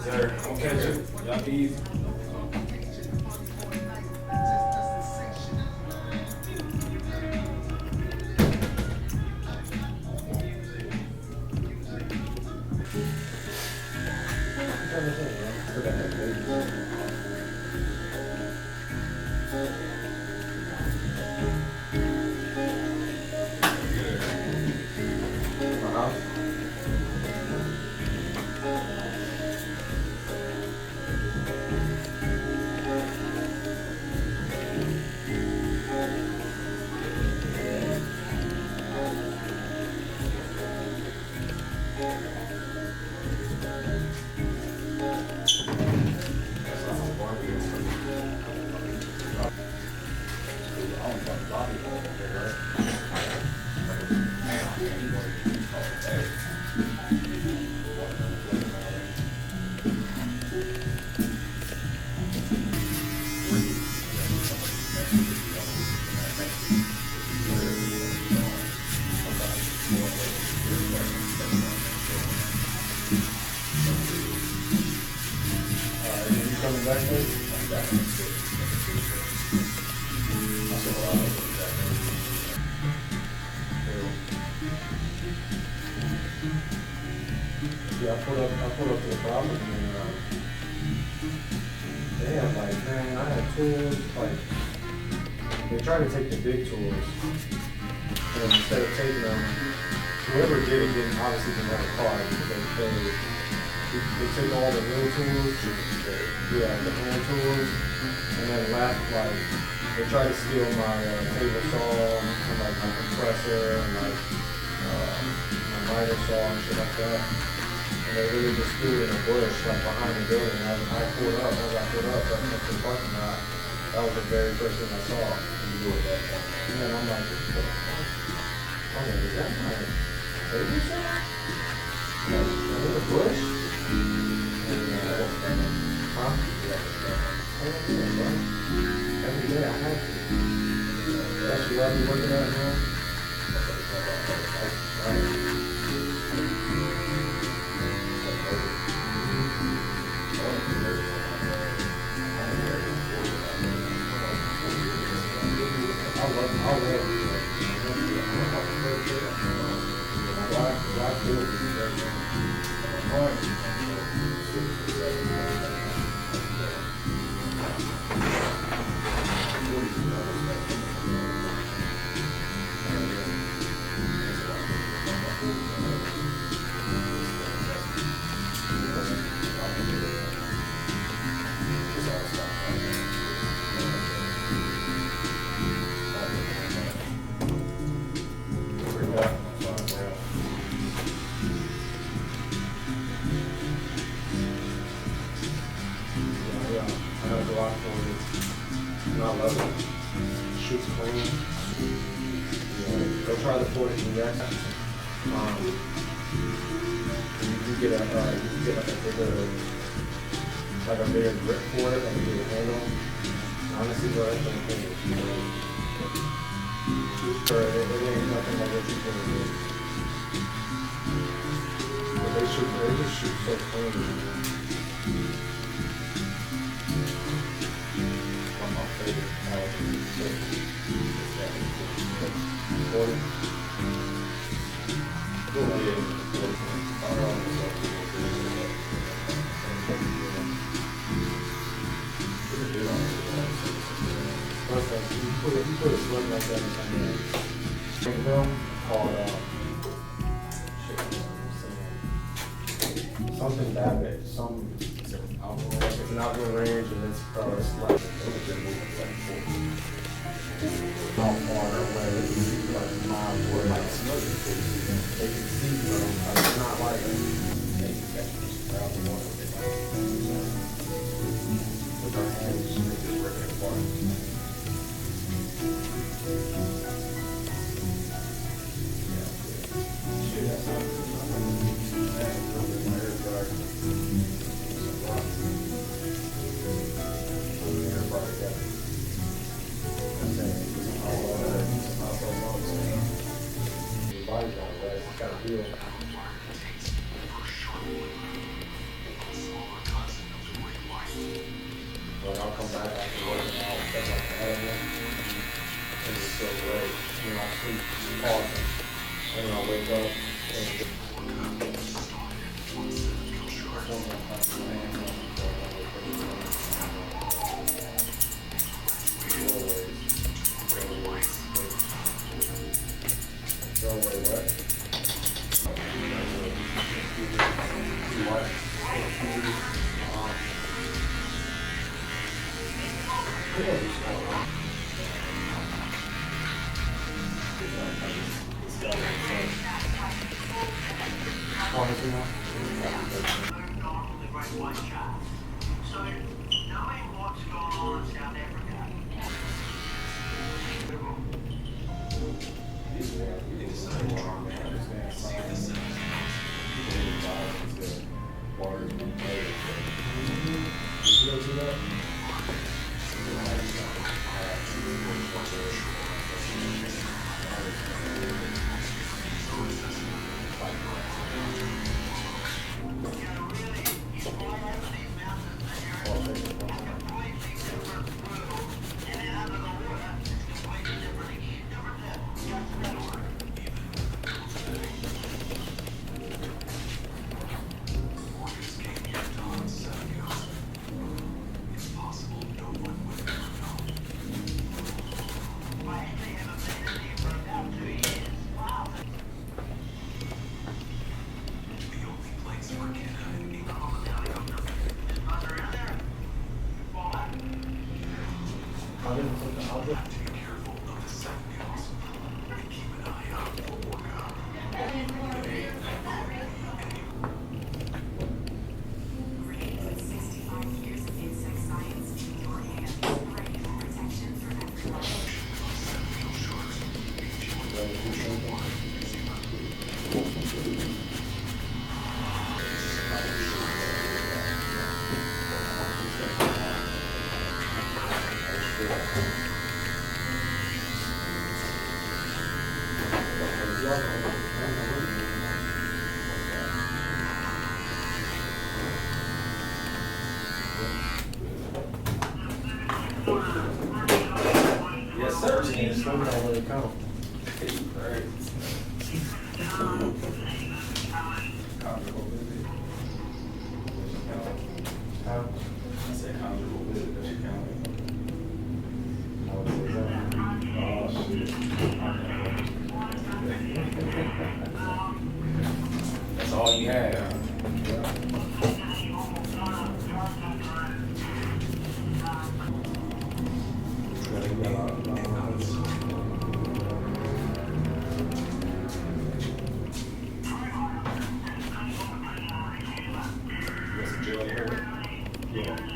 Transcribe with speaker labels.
Speaker 1: Sir, okay, y'all be easy.
Speaker 2: Coming back there? Yeah, I pulled up to the property and damn, like man, I had tools, like they tried to take the big tools and instead of taking them, whoever did it didn't obviously didn't have a car because they took all the little tools, the hand tools, and then left like they tried to steal my table saw and like my compressor and like my miter saw and shit like that. And they really just threw it in a bush like behind the building. And I pulled up, as I pulled up, right next to the parking lot. That was the very first thing I saw. And then I'm like, what the fuck? I'm like, is that my table saw? In the bush? Huh? Every day I have to. That's what I'll be working at now. I'll love Black building. I love it. Shoots clean. Yeah. Go try the 40 next. You get like a bigger grip for it, like a bigger handle. Honestly, bro, that thing is great. It ain't nothing like what you can do. But they just shoot so clean. You put a sling like that in film called something Babbitt, it's an outdoor range and it's like how far away, like a mile away, like they can see from, like it's not like with our hands, they just rip it apart. back after working out, stuff like that again. And it's so great. You know, I sleep awesome. And then I wake up and throw away what? Honestly, now.
Speaker 3: So, knowing what's going on in South Africa,
Speaker 2: You go see that? I didn't put the object.
Speaker 1: Yes, sir.
Speaker 2: It's not gonna let it count. How?
Speaker 1: I said conjugal visit, that should count.
Speaker 2: I would say that.
Speaker 1: Oh, shit. That's all you had. Yes, Joe, I heard it.
Speaker 2: Yeah.